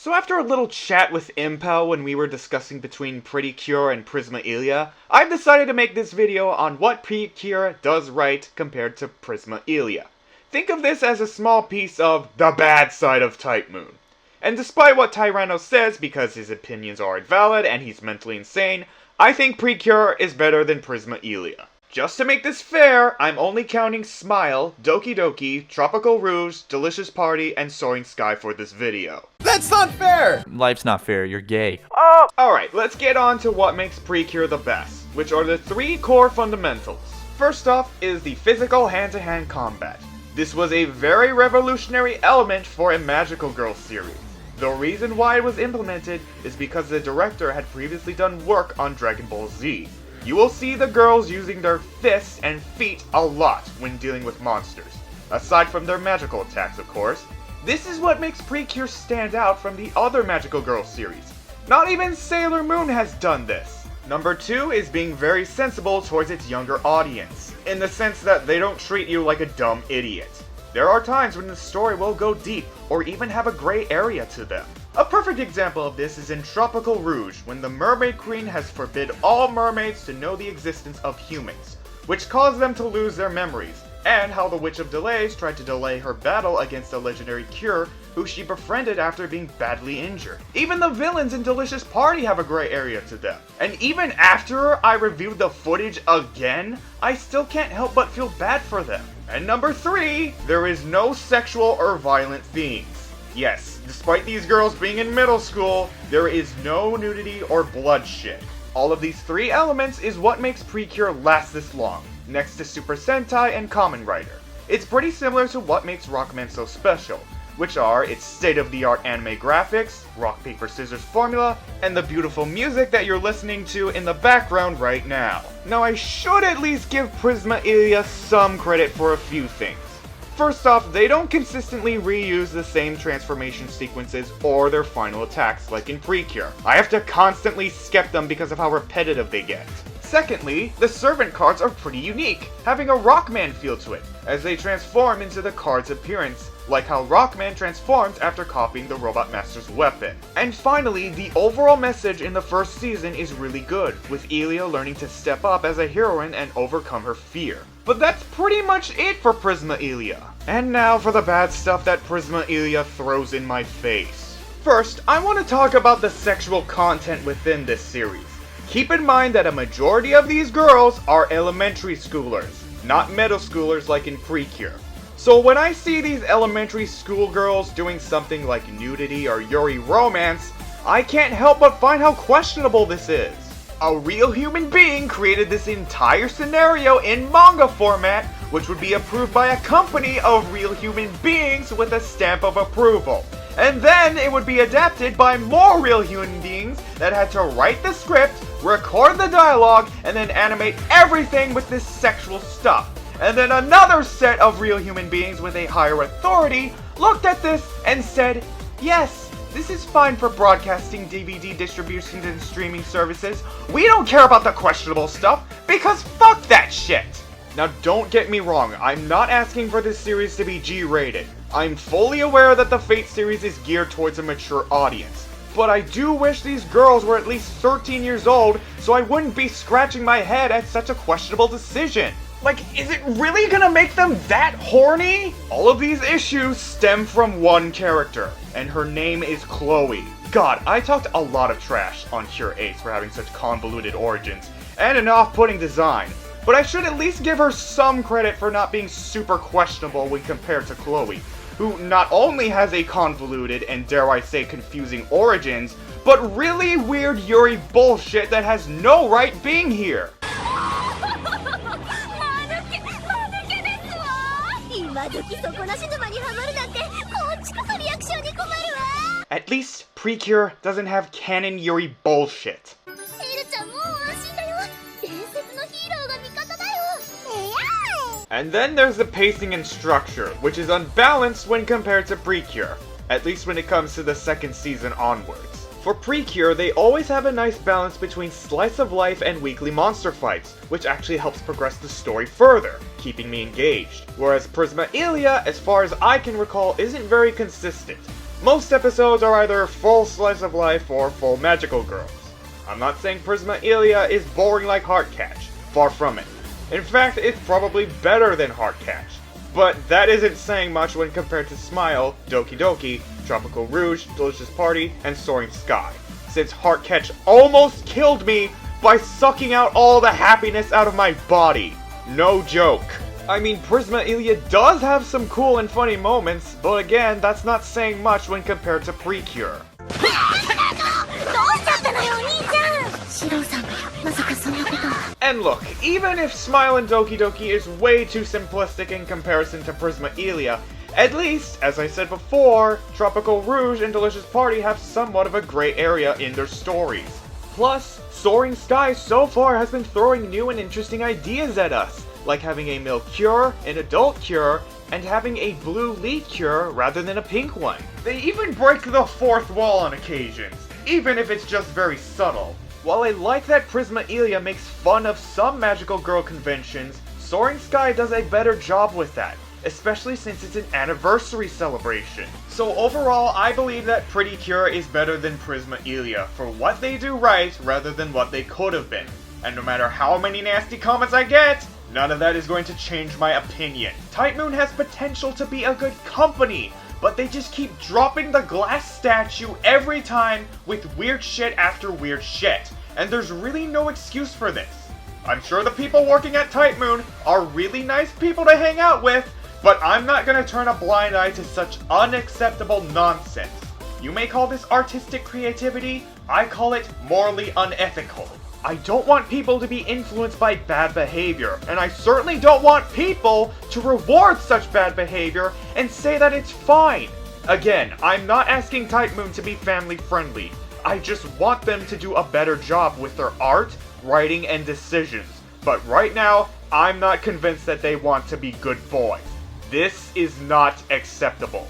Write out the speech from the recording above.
So after a little chat with Impel when we were discussing between Pretty Cure and Prisma Illya, I've decided to make this video on what Pretty Cure does right compared to Prisma Illya. Think of this as a small piece of the bad side of Type Moon. And despite what Tyranno says, because his opinions are invalid and he's mentally insane, I think Pretty Cure is better than Prisma Illya. Just to make this fair, I'm only counting Smile, Doki Doki, Tropical Rouge, Delicious Party, and Soaring Sky for this video. That's not fair! Life's not fair, you're gay. Oh! Alright, let's get on to what makes Pretty Cure the best, which are the three core fundamentals. First off is the physical hand-to-hand combat. This was a very revolutionary element for a Magical Girl series. The reason why it was implemented is because the director had previously done work on Dragon Ball Z. You will see the girls using their fists and feet a lot when dealing with monsters, aside from their magical attacks, of course. This is what makes Pretty Cure stand out from the other Magical Girl series. Not even Sailor Moon has done this. Number 2 is being very sensible towards its younger audience, in the sense that they don't treat you like a dumb idiot. There are times when the story will go deep, or even have a gray area to them. A perfect example of this is in Tropical Rouge, when the Mermaid Queen has forbid all mermaids to know the existence of humans, which caused them to lose their memories, and how the Witch of Delays tried to delay her battle against a legendary Cure who she befriended after being badly injured. Even the villains in Delicious Party have a gray area to them. And even after I reviewed the footage again, I still can't help but feel bad for them. And number 3, there is no sexual or violent themes. Yes, despite these girls being in middle school, there is no nudity or bloodshed. All of these 3 elements is what makes Pretty Cure last this long, next to Super Sentai and Kamen Rider. It's pretty similar to what makes Rockman so special, which are its state-of-the-art anime graphics, rock paper scissors formula, and the beautiful music that you're listening to in the background right now. Now I should at least give Prisma Illya some credit for a few things. First off, they don't consistently reuse the same transformation sequences or their final attacks like in Pretty Cure. I have to constantly skip them because of how repetitive they get. Secondly, the servant cards are pretty unique, having a Rockman feel to it, as they transform into the card's appearance, like how Rockman transforms after copying the Robot Master's weapon. And finally, the overall message in the first season is really good, with Illya learning to step up as a heroine and overcome her fear. But that's pretty much it for Prisma Illya. And now for the bad stuff that Prisma Illya throws in my face. First, I want to talk about the sexual content within this series. Keep in mind that a majority of these girls are elementary schoolers, not middle schoolers like in Pretty Cure. So when I see these elementary school girls doing something like nudity or yuri romance, I can't help but find how questionable this is. A real human being created this entire scenario in manga format, which would be approved by a company of real human beings with a stamp of approval. And then it would be adapted by more real human beings that had to write the script, record the dialogue, and then animate everything with this sexual stuff. And then another set of real human beings with a higher authority looked at this and said, yes, this is fine for broadcasting, DVD distributions, and streaming services. We don't care about the questionable stuff, because fuck that shit! Now don't get me wrong, I'm not asking for this series to be G-rated. I'm fully aware that the Fate series is geared towards a mature audience. But I do wish these girls were at least 13 years old, so I wouldn't be scratching my head at such a questionable decision. Like, is it really gonna make them that horny? All of these issues stem from one character, and her name is Chloe. God, I talked a lot of trash on Cure Ace for having such convoluted origins, and an off-putting design. But I should at least give her some credit for not being super questionable when compared to Chloe, who not only has a convoluted and, dare I say, confusing origins, but really weird Yuri bullshit that has no right being here. At least Pretty Cure doesn't have canon Yuri bullshit. And then there's the pacing and structure, which is unbalanced when compared to Pretty Cure, at least when it comes to the second season onwards. For Pretty Cure, they always have a nice balance between slice of life and weekly monster fights, which actually helps progress the story further, keeping me engaged. Whereas Prisma Illya, as far as I can recall, isn't very consistent. Most episodes are either full slice of life or full magical girls. I'm not saying Prisma Illya is boring like Heartcatch, far from it. In fact, it's probably better than Heartcatch. But that isn't saying much when compared to Smile, Doki Doki, Tropical Rouge, Delicious Party, and Soaring Sky, since Heartcatch almost killed me by sucking out all the happiness out of my body. No joke. I mean, Prisma Illya does have some cool and funny moments, but again, that's not saying much when compared to Precure. And look, even if Smile and Doki Doki is way too simplistic in comparison to Prisma Illya, at least, as I said before, Tropical Rouge and Delicious Party have somewhat of a gray area in their stories. Plus, Soaring Sky so far has been throwing new and interesting ideas at us, like having a milk cure, an adult cure, and having a blue lead cure rather than a pink one. They even break the fourth wall on occasions, even if it's just very subtle. While I like that Prisma Illya makes fun of some magical girl conventions, Soaring Sky does a better job with that, especially since it's an anniversary celebration. So overall, I believe that Pretty Cure is better than Prisma Illya for what they do right rather than what they could have been. And no matter how many nasty comments I get, none of that is going to change my opinion. Type Moon has potential to be a good company, but they just keep dropping the glass statue every time with weird shit after weird shit. And there's really no excuse for this. I'm sure the people working at Type Moon are really nice people to hang out with, but I'm not gonna turn a blind eye to such unacceptable nonsense. You may call this artistic creativity, I call it morally unethical. I don't want people to be influenced by bad behavior, and I certainly don't want people to reward such bad behavior and say that it's fine. Again, I'm not asking Type Moon to be family friendly. I just want them to do a better job with their art, writing, and decisions. But right now, I'm not convinced that they want to be good boys. This is not acceptable.